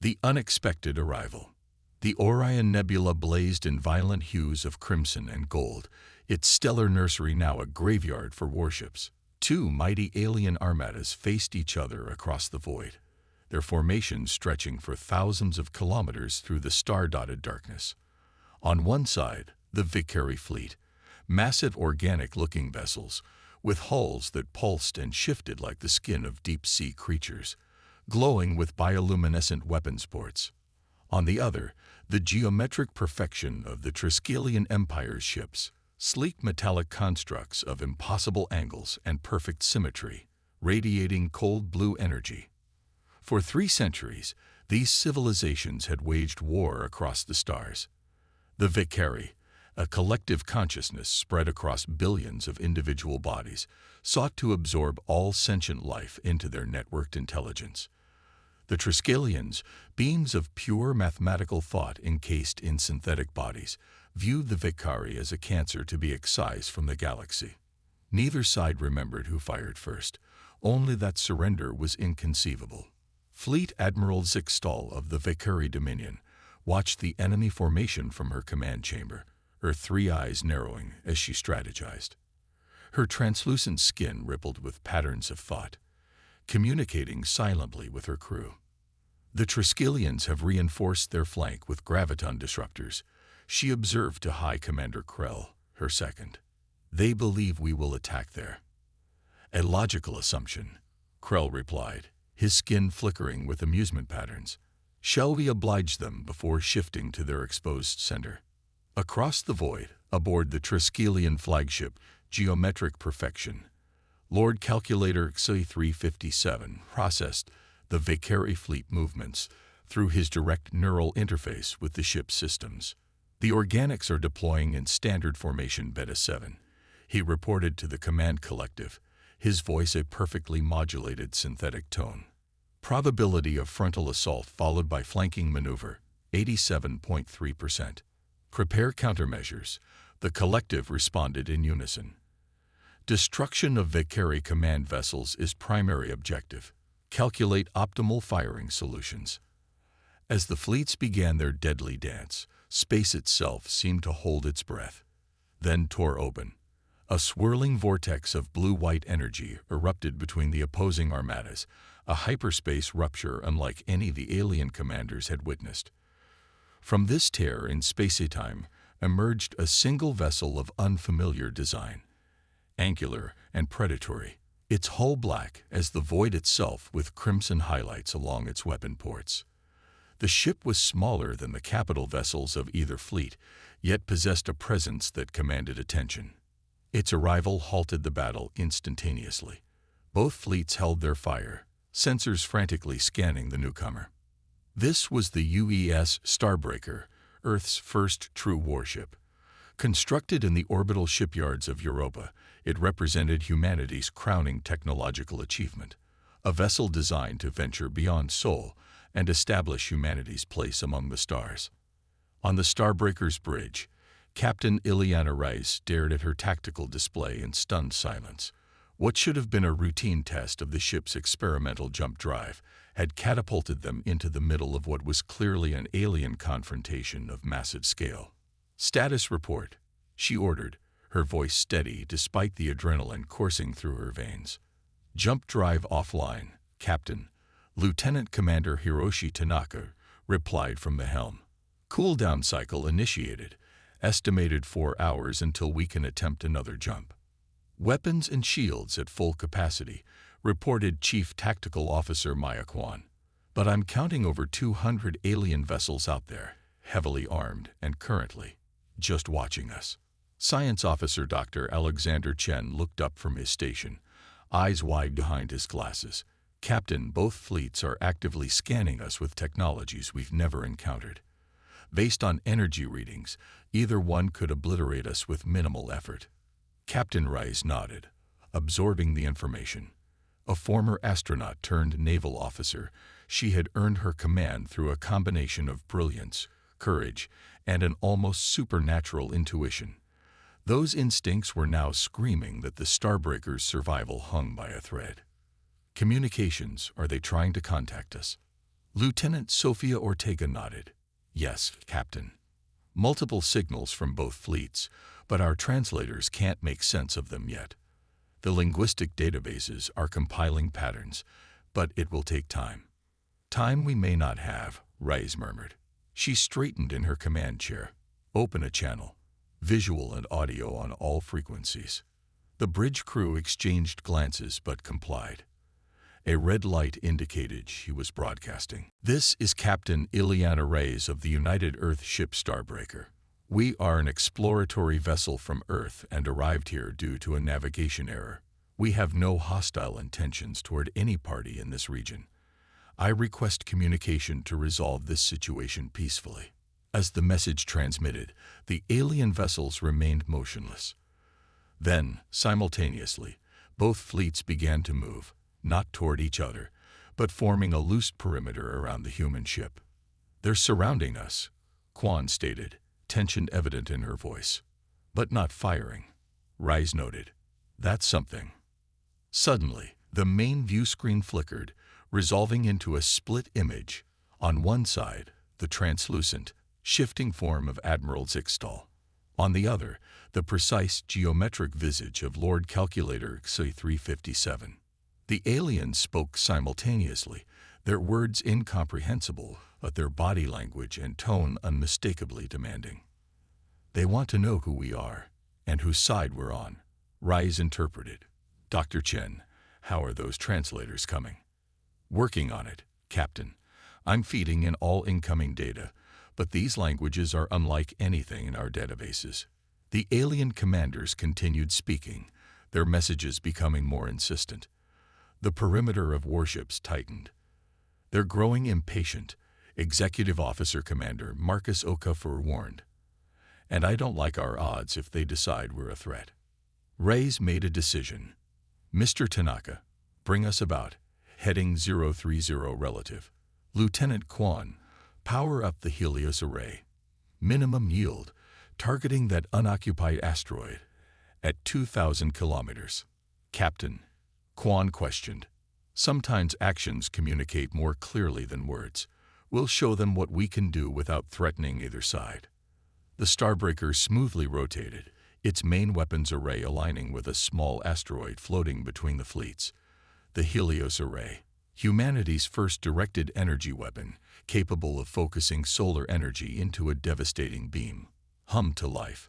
The unexpected arrival. The Orion Nebula blazed in violent hues of crimson and gold, its stellar nursery now a graveyard for warships. Two mighty alien armadas faced each other across the void, their formations stretching for thousands of kilometers through the star-dotted darkness. On one side, the Vicari fleet, massive organic-looking vessels, with hulls that pulsed and shifted like the skin of deep-sea creatures, glowing with bioluminescent weapons ports. On the other, the geometric perfection of the Triskelion Empire's ships, sleek metallic constructs of impossible angles and perfect symmetry, radiating cold blue energy. For 3 centuries, these civilizations had waged war across the stars. The Vicari, a collective consciousness spread across billions of individual bodies, sought to absorb all sentient life into their networked intelligence. The Triskelions, beings of pure mathematical thought encased in synthetic bodies, viewed the Vicari as a cancer to be excised from the galaxy. Neither side remembered who fired first, only that surrender was inconceivable. Fleet Admiral Zixtal of the Vicari Dominion watched the enemy formation from her command chamber, her 3 eyes narrowing as she strategized. Her translucent skin rippled with patterns of thought, communicating silently with her crew. The Triskelions have reinforced their flank with graviton disruptors, she observed to High Commander Krell, her second. They believe we will attack there. A logical assumption, Krell replied, his skin flickering with amusement patterns. Shall we oblige them before shifting to their exposed center? Across the void, aboard the Triskelion flagship, Geometric Perfection, Lord Calculator XA357 processed the Vicari fleet movements through his direct neural interface with the ship's systems. The organics are deploying in standard formation Beta 7, he reported to the command collective, his voice a perfectly modulated synthetic tone. Probability of frontal assault followed by flanking maneuver, 87.3%. Prepare countermeasures, the collective responded in unison. Destruction of Vicari command vessels is primary objective. Calculate optimal firing solutions. As the fleets began their deadly dance, space itself seemed to hold its breath, then tore open. A swirling vortex of blue-white energy erupted between the opposing armadas, a hyperspace rupture unlike any the alien commanders had witnessed. From this tear in space-time emerged a single vessel of unfamiliar design, angular and predatory, its hull black as the void itself with crimson highlights along its weapon ports. The ship was smaller than the capital vessels of either fleet, yet possessed a presence that commanded attention. Its arrival halted the battle instantaneously. Both fleets held their fire, sensors frantically scanning the newcomer. This was the UES Starbreaker, Earth's first true warship. Constructed in the orbital shipyards of Europa, it represented humanity's crowning technological achievement, a vessel designed to venture beyond Sol and establish humanity's place among the stars. On the Starbreaker's bridge, Captain Ileana Rice stared at her tactical display in stunned silence. What should have been a routine test of the ship's experimental jump drive had catapulted them into the middle of what was clearly an alien confrontation of massive scale. "Status report," she ordered, her voice steady despite the adrenaline coursing through her veins. "Jump drive offline, Captain," Lieutenant Commander Hiroshi Tanaka replied from the helm. "Cooldown cycle initiated. Estimated 4 hours until we can attempt another jump." "Weapons and shields at full capacity," reported Chief Tactical Officer Maya Kwan. "But I'm counting over 200 alien vessels out there, heavily armed and currently just watching us." Science Officer Dr. Alexander Chen looked up from his station, eyes wide behind his glasses. "Captain, both fleets are actively scanning us with technologies we've never encountered. Based on energy readings, either one could obliterate us with minimal effort." Captain Rice nodded, absorbing the information. A former astronaut turned naval officer, she had earned her command through a combination of brilliance, courage, and an almost supernatural intuition. Those instincts were now screaming that the Starbreaker's survival hung by a thread. "Communications, are they trying to contact us?" Lieutenant Sophia Ortega nodded. Yes, Captain. Multiple signals from both fleets, but our translators can't make sense of them yet. The linguistic databases are compiling patterns, but it will take time. Time we may not have, Reyes murmured. She straightened in her command chair. Open a channel. Visual and audio on all frequencies. The bridge crew exchanged glances but complied. A red light indicated she was broadcasting. This is Captain Ileana Reyes of the United Earth ship Starbreaker. We are an exploratory vessel from Earth and arrived here due to a navigation error. We have no hostile intentions toward any party in this region. I request communication to resolve this situation peacefully. As the message transmitted, the alien vessels remained motionless. Then, simultaneously, both fleets began to move, not toward each other, but forming a loose perimeter around the human ship. They're surrounding us, Quan stated, tension evident in her voice. But not firing, Reyes noted. That's something. Suddenly, the main view screen flickered, resolving into a split image. On one side, the translucent, shifting form of Admiral Zixtal. On the other, the precise geometric visage of Lord Calculator XA357. The aliens spoke simultaneously, their words incomprehensible, but their body language and tone unmistakably demanding. They want to know who we are, and whose side we're on, Reyes interpreted. Dr. Chen, how are those translators coming? Working on it, Captain. I'm feeding in all incoming data, but these languages are unlike anything in our databases. The alien commanders continued speaking, their messages becoming more insistent. The perimeter of warships tightened. They're growing impatient, Executive Officer Commander Marcus Okafor warned. And I don't like our odds if they decide we're a threat. Reyes made a decision. Mr. Tanaka, bring us about. Heading 030 relative. Lieutenant Quan, power up the Helios array. Minimum yield, targeting that unoccupied asteroid at 2,000 kilometers. Captain, Quan questioned. Sometimes actions communicate more clearly than words. We'll show them what we can do without threatening either side. The Starbreaker smoothly rotated, its main weapons array aligning with a small asteroid floating between the fleets. The Helios Array, humanity's first directed energy weapon, capable of focusing solar energy into a devastating beam, hummed to life,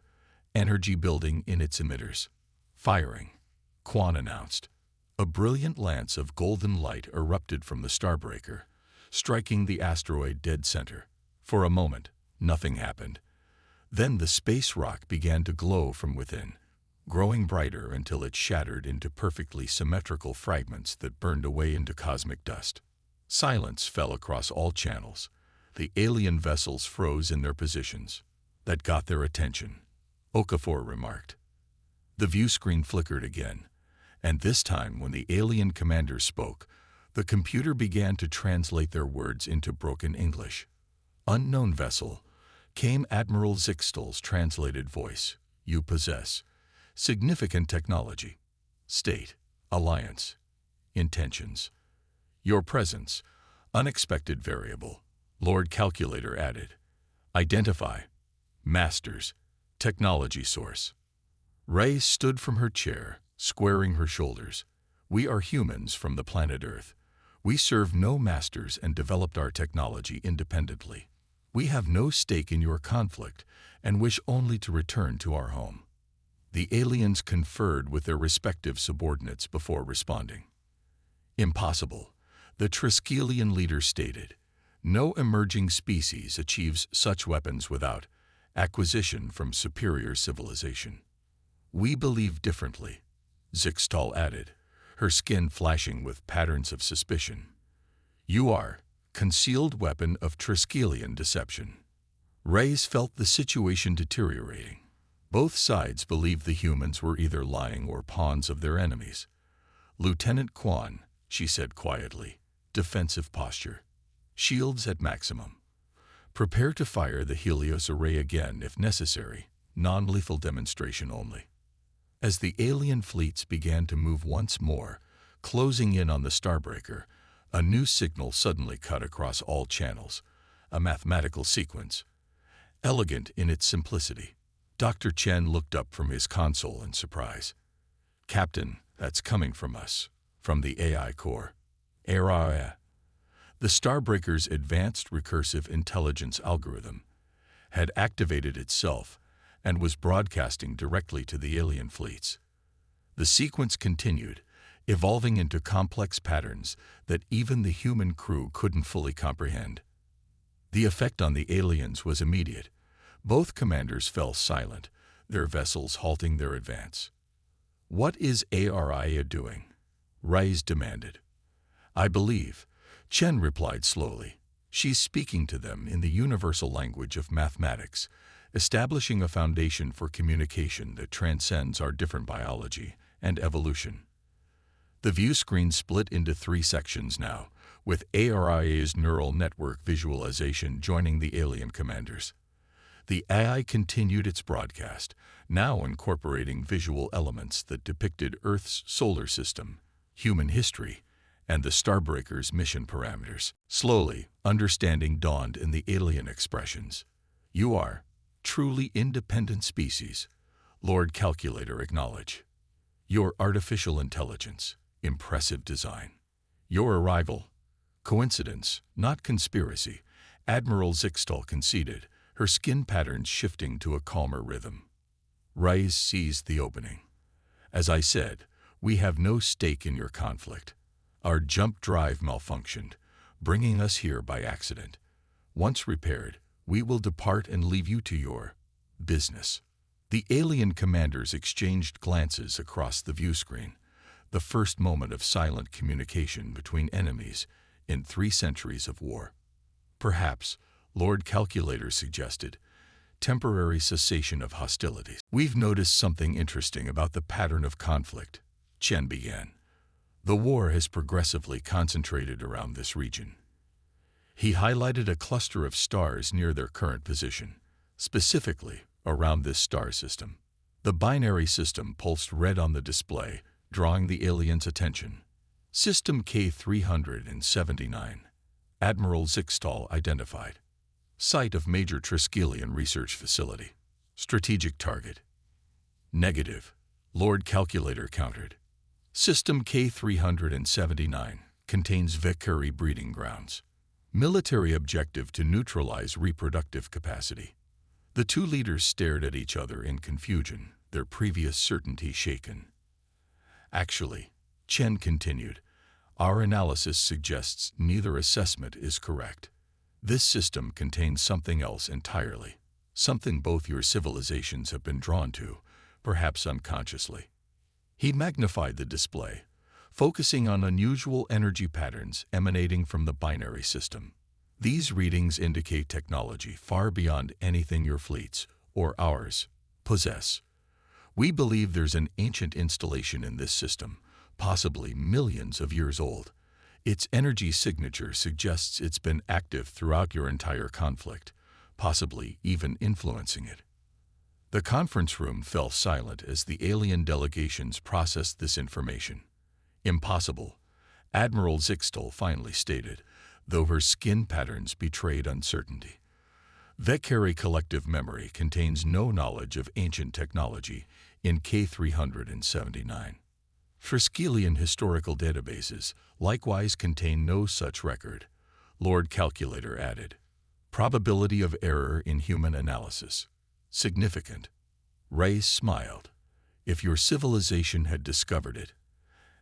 energy building in its emitters. Firing, Quan announced. A brilliant lance of golden light erupted from the Starbreaker, striking the asteroid dead center. For a moment, nothing happened. Then the space rock began to glow from within, growing brighter until it shattered into perfectly symmetrical fragments that burned away into cosmic dust. Silence fell across all channels. The alien vessels froze in their positions. That got their attention, Okafor remarked. The view screen flickered again, and this time when the alien commander spoke, the computer began to translate their words into broken English. Unknown vessel, came Admiral Zixtal's translated voice. You possess significant technology, state, alliance, intentions. Your presence, unexpected variable, Lord Calculator added. Identify, masters, technology source. Reyes stood from her chair, squaring her shoulders. We are humans from the planet Earth. We serve no masters and developed our technology independently. We have no stake in your conflict and wish only to return to our home. The aliens conferred with their respective subordinates before responding. Impossible, the Triskelion leader stated. No emerging species achieves such weapons without acquisition from superior civilization. We believe differently, Zixtal added, her skin flashing with patterns of suspicion. You are concealed weapon of Triskelion deception. Reyes felt the situation deteriorating. Both sides believed the humans were either lying or pawns of their enemies. Lieutenant Quan, she said quietly, defensive posture. Shields at maximum. Prepare to fire the Helios array again if necessary, non-lethal demonstration only. As the alien fleets began to move once more, closing in on the Starbreaker, A new signal suddenly cut across all channels, a mathematical sequence, elegant in its simplicity. Dr. Chen looked up from his console in surprise. "Captain, that's coming from us, from the AI core. AI. The Starbreaker's advanced recursive intelligence algorithm had activated itself and was broadcasting directly to the alien fleets. The sequence continued, evolving into complex patterns that even the human crew couldn't fully comprehend. The effect on the aliens was immediate. Both commanders fell silent, their vessels halting their advance. "What is ARIA doing?" Reyes demanded. "I believe," Chen replied slowly, "she's speaking to them in the universal language of mathematics, establishing a foundation for communication that transcends our different biology and evolution." The view screen split into 3 sections now, with ARIA's neural network visualization joining the alien commanders. The AI continued its broadcast, now incorporating visual elements that depicted Earth's solar system, human history, and the Starbreaker's mission parameters. Slowly, understanding dawned in the alien expressions. "You are truly independent species," Lord Calculator acknowledged. "Your artificial intelligence, impressive design. Your arrival, coincidence, not conspiracy," Admiral Zixtal conceded, her skin patterns shifting to a calmer rhythm. Reyes seized the opening. "As I said, we have no stake in your conflict. Our jump drive malfunctioned, bringing us here by accident. Once repaired, we will depart and leave you to your business." The alien commanders exchanged glances across the view screen, the first moment of silent communication between enemies in 3 centuries of war. "Perhaps," Lord Calculator suggested, "temporary cessation of hostilities." "We've noticed something interesting about the pattern of conflict," Chen began. "The war has progressively concentrated around this region." He highlighted a cluster of stars near their current position, specifically around this star system. The binary system pulsed red on the display, drawing the aliens' attention. "System K-379, Admiral Zixtal identified. Site of major Triskelion research facility. Strategic target." "Negative," Lord Calculator countered. "System K-379 contains Valkyrie breeding grounds. Military objective to neutralize reproductive capacity." The 2 leaders stared at each other in confusion, their previous certainty shaken. "Actually," Chen continued, "our analysis suggests neither assessment is correct. This system contains something else entirely, something both your civilizations have been drawn to, perhaps unconsciously." He magnified the display, focusing on unusual energy patterns emanating from the binary system. "These readings indicate technology far beyond anything your fleets, or ours, possess. We believe there's an ancient installation in this system, possibly millions of years old. Its energy signature suggests it's been active throughout your entire conflict, possibly even influencing it." The conference room fell silent as the alien delegations processed this information. "Impossible," Admiral Zixtal finally stated, though her skin patterns betrayed uncertainty. "Valkyrie collective memory contains no knowledge of ancient technology in K-379. Triskelion historical databases likewise contain no such record," Lord Calculator added. "Probability of error in human analysis. Significant." Reyes smiled. "If your civilization had discovered it,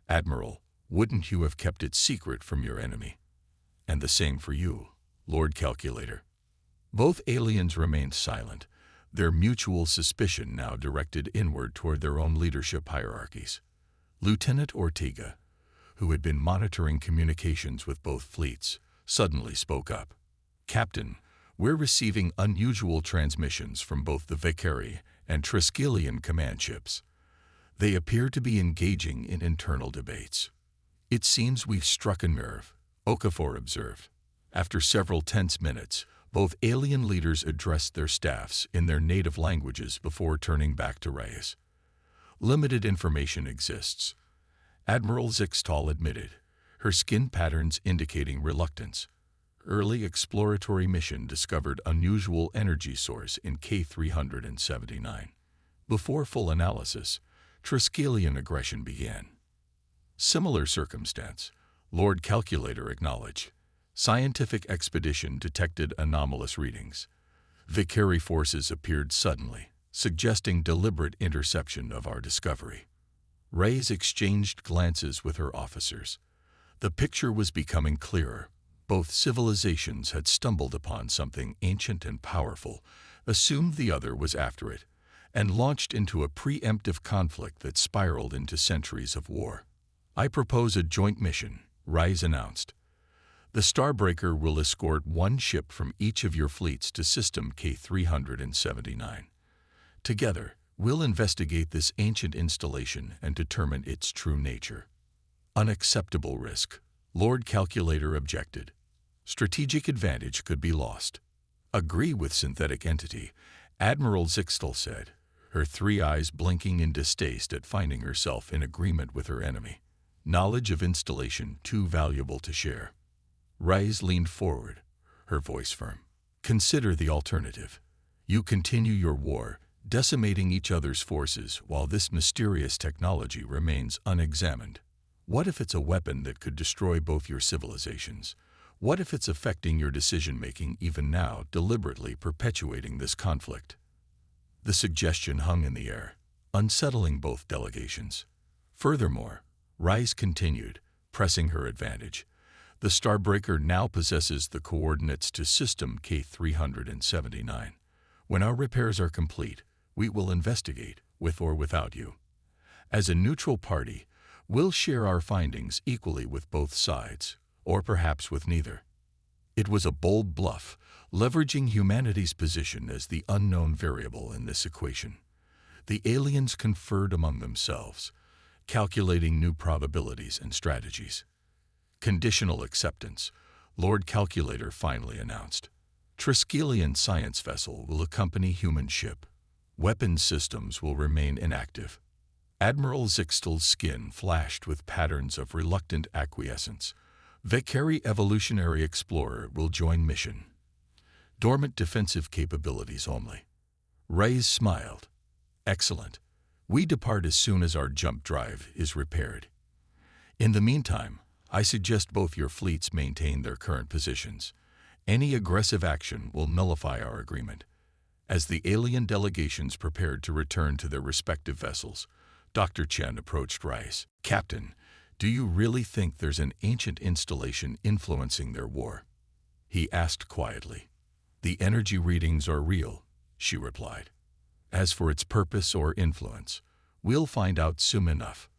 Admiral, wouldn't you have kept it secret from your enemy? And the same for you, Lord Calculator." Both aliens remained silent, their mutual suspicion now directed inward toward their own leadership hierarchies. Lieutenant Ortega, who had been monitoring communications with both fleets, suddenly spoke up. "Captain, we're receiving unusual transmissions from both the Valkyrie and Triskelion command ships. They appear to be engaging in internal debates." "It seems we've struck a nerve," Okafor observed. After several tense minutes, both alien leaders addressed their staffs in their native languages before turning back to Reyes. "Limited information exists," Admiral Zixtal admitted, her skin patterns indicating reluctance. Early exploratory mission discovered unusual energy source in K379. Before full analysis, Triskelion aggression began. Similar circumstance, Lord Calculator acknowledged. Scientific expedition detected anomalous readings. Vicari forces appeared suddenly, suggesting deliberate interception of our discovery. Reyes exchanged glances with her officers. The picture was becoming clearer. Both civilizations had stumbled upon something ancient and powerful, assumed the other was after it, and launched into a preemptive conflict that spiraled into centuries of war. "I propose a joint mission," Reyes announced. "The Starbreaker will escort one ship from each of your fleets to System K379. Together, we'll investigate this ancient installation and determine its true nature." Unacceptable risk, Lord Calculator objected. Strategic advantage could be lost. "Agree with synthetic entity," Admiral Zixtal said, her three eyes blinking in distaste at finding herself in agreement with her enemy. "Knowledge of installation too valuable to share." Reyes leaned forward, her voice firm. "Consider the alternative. You continue your war, decimating each other's forces while this mysterious technology remains unexamined. What if it's a weapon that could destroy both your civilizations? What if it's affecting your decision-making even now, deliberately perpetuating this conflict?" The suggestion hung in the air, unsettling both delegations. Furthermore, Reyes continued, pressing her advantage. "The Starbreaker now possesses the coordinates to System K379. When our repairs are complete, we will investigate, with or without you. As a neutral party, we'll share our findings equally with both sides, or perhaps with neither." It was a bold bluff, leveraging humanity's position as the unknown variable in this equation. The aliens conferred among themselves, calculating new probabilities and strategies. "Conditional acceptance," Lord Calculator finally announced. "Triskelion science vessel will accompany human ship. Weapons systems will remain inactive." Admiral Zixtal's skin flashed with patterns of reluctant acquiescence. "Vicari evolutionary explorer will join mission. Dormant defensive capabilities only." Reyes smiled. "Excellent. We depart as soon as our jump drive is repaired. In the meantime, I suggest both your fleets maintain their current positions. Any aggressive action will nullify our agreement." As the alien delegations prepared to return to their respective vessels, Dr. Chen approached Reyes. "Captain, do you really think there's an ancient installation influencing their war?" he asked quietly. "The energy readings are real," she replied. "As for its purpose or influence, we'll find out soon enough."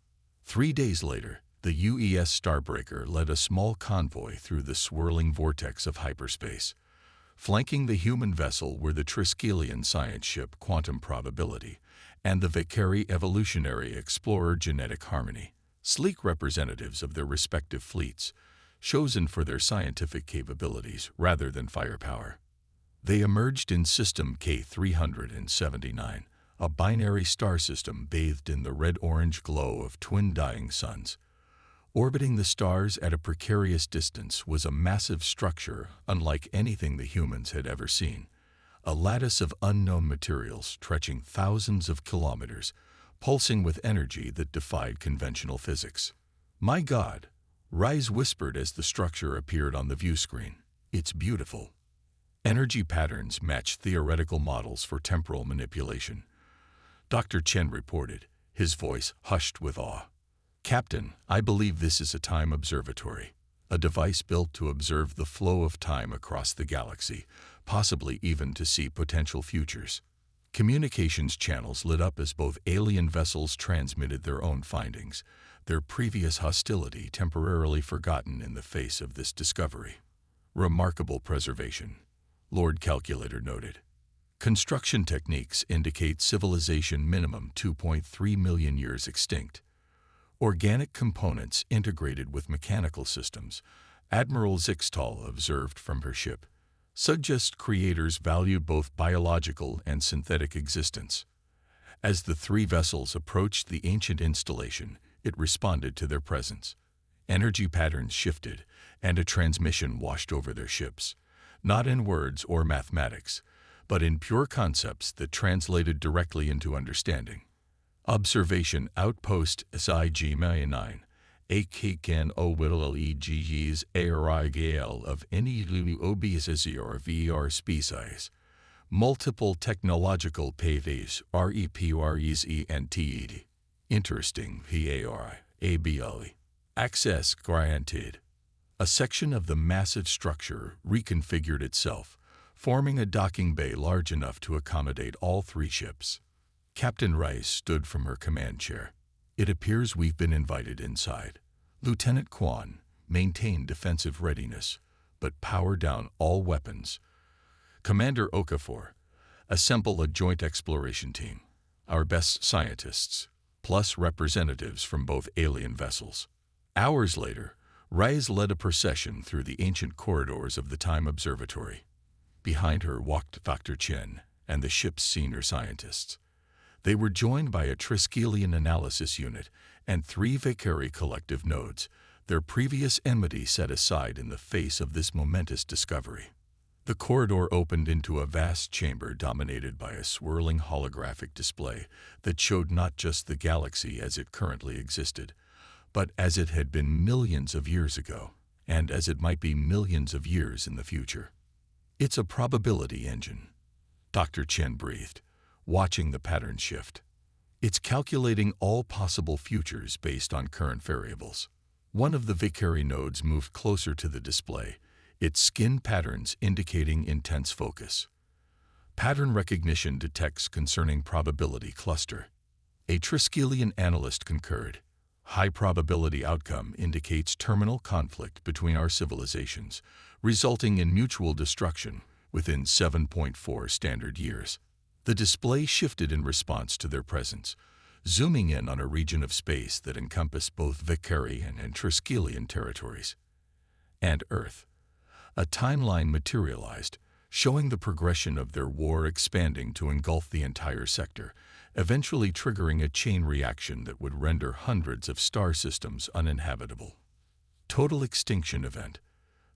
3 days later, the UES Starbreaker led a small convoy through the swirling vortex of hyperspace. Flanking the human vessel were the Triskelion science ship Quantum Probability and the Vicari Evolutionary Explorer Genetic Harmony, sleek representatives of their respective fleets, chosen for their scientific capabilities rather than firepower. They emerged in System K379, a binary star system bathed in the red-orange glow of twin dying suns. Orbiting the stars at a precarious distance was a massive structure unlike anything the humans had ever seen, a lattice of unknown materials stretching thousands of kilometers, pulsing with energy that defied conventional physics. "My God," Reyes whispered as the structure appeared on the view screen. "It's beautiful." Energy patterns matched theoretical models for temporal manipulation. Dr. Chen reported, his voice hushed with awe. "Captain, I believe this is a time observatory, a device built to observe the flow of time across the galaxy, possibly even to see potential futures." Communications channels lit up as both alien vessels transmitted their own findings, their previous hostility temporarily forgotten in the face of this discovery. "Remarkable preservation," Lord Calculator noted. "Construction techniques indicate civilization minimum 2.3 million years extinct. Organic components integrated with mechanical systems," Admiral Zixtal observed from her ship, "suggest creators valued both biological and synthetic existence." As the three vessels approached the ancient installation, it responded to their presence. Energy patterns shifted, and a transmission washed over their ships, not in words or mathematics, but in pure concepts that translated directly into understanding. Observation Outpost SIG-9, AKKN OWLEGG's ARIGL of any obesity or VR species. Multiple technological pathways REPRESENTED. Interesting VARI. Access granted. A section of the massive structure reconfigured itself, forming a docking bay large enough to accommodate all three ships. Captain Rice stood from her command chair. It appears we've been invited inside. Lieutenant Kwan, maintain defensive readiness, but power down all weapons. Commander Okafor, assemble a joint exploration team. Our best scientists, plus representatives from both alien vessels. Hours later, Rice led a procession through the ancient corridors of the Time Observatory. Behind her walked Dr. Chen and the ship's senior scientists. They were joined by a Triskelion analysis unit and 3 Vicari collective nodes, their previous enmity set aside in the face of this momentous discovery. The corridor opened into a vast chamber dominated by a swirling holographic display that showed not just the galaxy as it currently existed, but as it had been millions of years ago, and as it might be millions of years in the future. It's a probability engine, Dr. Chen breathed, watching the pattern shift. It's calculating all possible futures based on current variables. One of the Vicari nodes moved closer to the display, its skin patterns indicating intense focus. Pattern recognition detects concerning probability cluster. A Triskelion analyst concurred. High probability outcome indicates terminal conflict between our civilizations, resulting in mutual destruction within 7.4 standard years. The display shifted in response to their presence, zooming in on a region of space that encompassed both Vicarian and Triskelion territories. And Earth. A timeline materialized, showing the progression of their war expanding to engulf the entire sector, eventually triggering a chain reaction that would render hundreds of star systems uninhabitable. Total extinction event.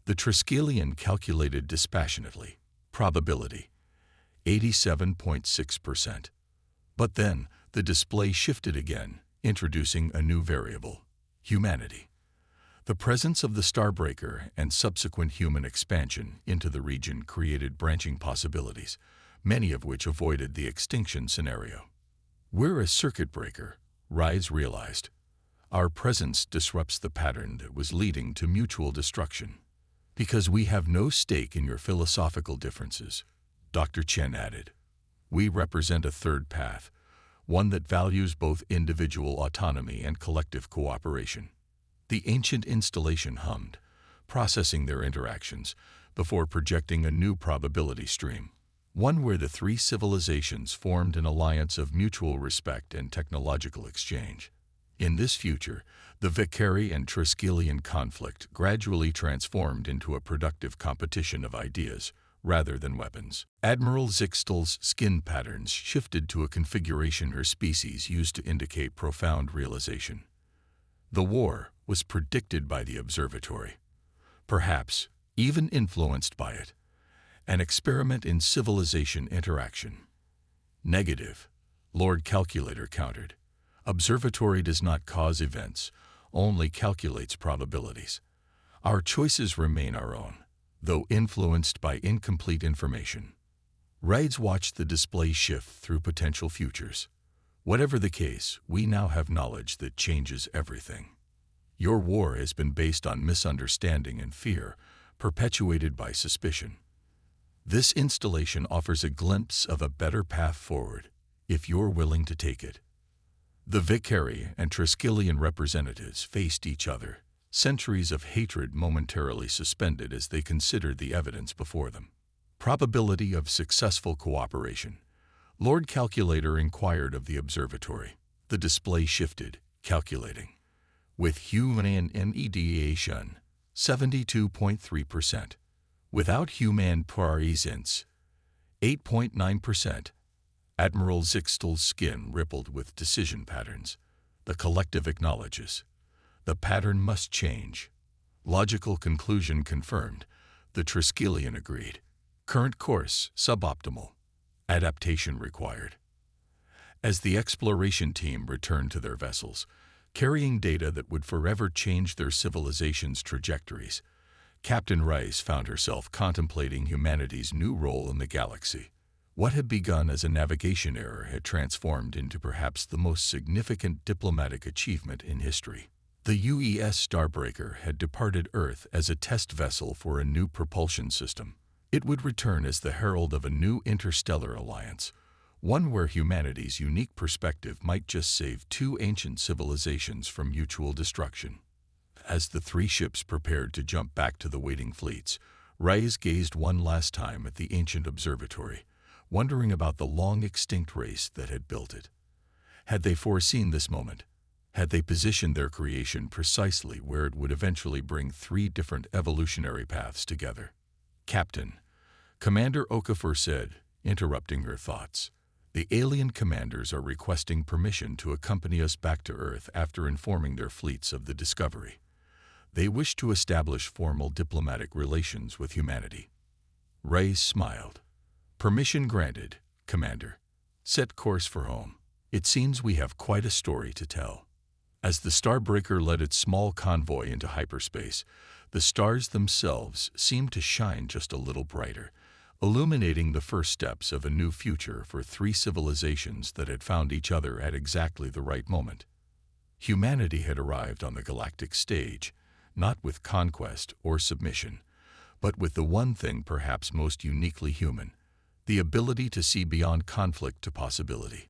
The Triskelion calculated dispassionately. Probability 87.6%. But then, the display shifted again, introducing a new variable, humanity. The presence of the Starbreaker and subsequent human expansion into the region created branching possibilities, many of which avoided the extinction scenario. We're a circuit breaker, Rice realized. Our presence disrupts the pattern that was leading to mutual destruction. Because we have no stake in your philosophical differences, Dr. Chen added. We represent a third path, one that values both individual autonomy and collective cooperation. The ancient installation hummed, processing their interactions before projecting a new probability stream, one where the 3 civilizations formed an alliance of mutual respect and technological exchange. In this future, the Vicari and Triskelion conflict gradually transformed into a productive competition of ideas, rather than weapons. Admiral Zixtel's skin patterns shifted to a configuration her species used to indicate profound realization. The war was predicted by the observatory, perhaps even influenced by it. An experiment in civilization interaction. Negative, Lord Calculator countered. Observatory does not cause events, only calculates probabilities. Our choices remain our own, though influenced by incomplete information. Rice watched the display shift through potential futures. Whatever the case, we now have knowledge that changes everything. Your war has been based on misunderstanding and fear, perpetuated by suspicion. This installation offers a glimpse of a better path forward, if you're willing to take it. The Vicari and Triskelion representatives faced each other, centuries of hatred momentarily suspended as they considered the evidence before them. Probability of successful cooperation. Lord Calculator inquired of the observatory. The display shifted, calculating. With human mediation, 72.3%. Without human presence, 8.9%. Admiral Zixtel's skin rippled with decision patterns. The collective acknowledges. The pattern must change. Logical conclusion confirmed. The Triskelion agreed. Current course suboptimal. Adaptation required. As the exploration team returned to their vessels, carrying data that would forever change their civilization's trajectories, Captain Rice found herself contemplating humanity's new role in the galaxy. What had begun as a navigation error had transformed into perhaps the most significant diplomatic achievement in history. The UES Starbreaker had departed Earth as a test vessel for a new propulsion system. It would return as the herald of a new interstellar alliance, one where humanity's unique perspective might just save two ancient civilizations from mutual destruction. As the three ships prepared to jump back to the waiting fleets, Rice gazed one last time at the ancient observatory, wondering about the long-extinct race that had built it. Had they foreseen this moment? Had they positioned their creation precisely where it would eventually bring three different evolutionary paths together? "Captain," Commander Okafor said, interrupting her thoughts, "the alien commanders are requesting permission to accompany us back to Earth after informing their fleets of the discovery. They wish to establish formal diplomatic relations with humanity." Rice smiled. "Permission granted, Commander. Set course for home. It seems we have quite a story to tell." As the Starbreaker led its small convoy into hyperspace, the stars themselves seemed to shine just a little brighter, illuminating the first steps of a new future for three civilizations that had found each other at exactly the right moment. Humanity had arrived on the galactic stage, not with conquest or submission, but with the one thing perhaps most uniquely human, the ability to see beyond conflict to possibility.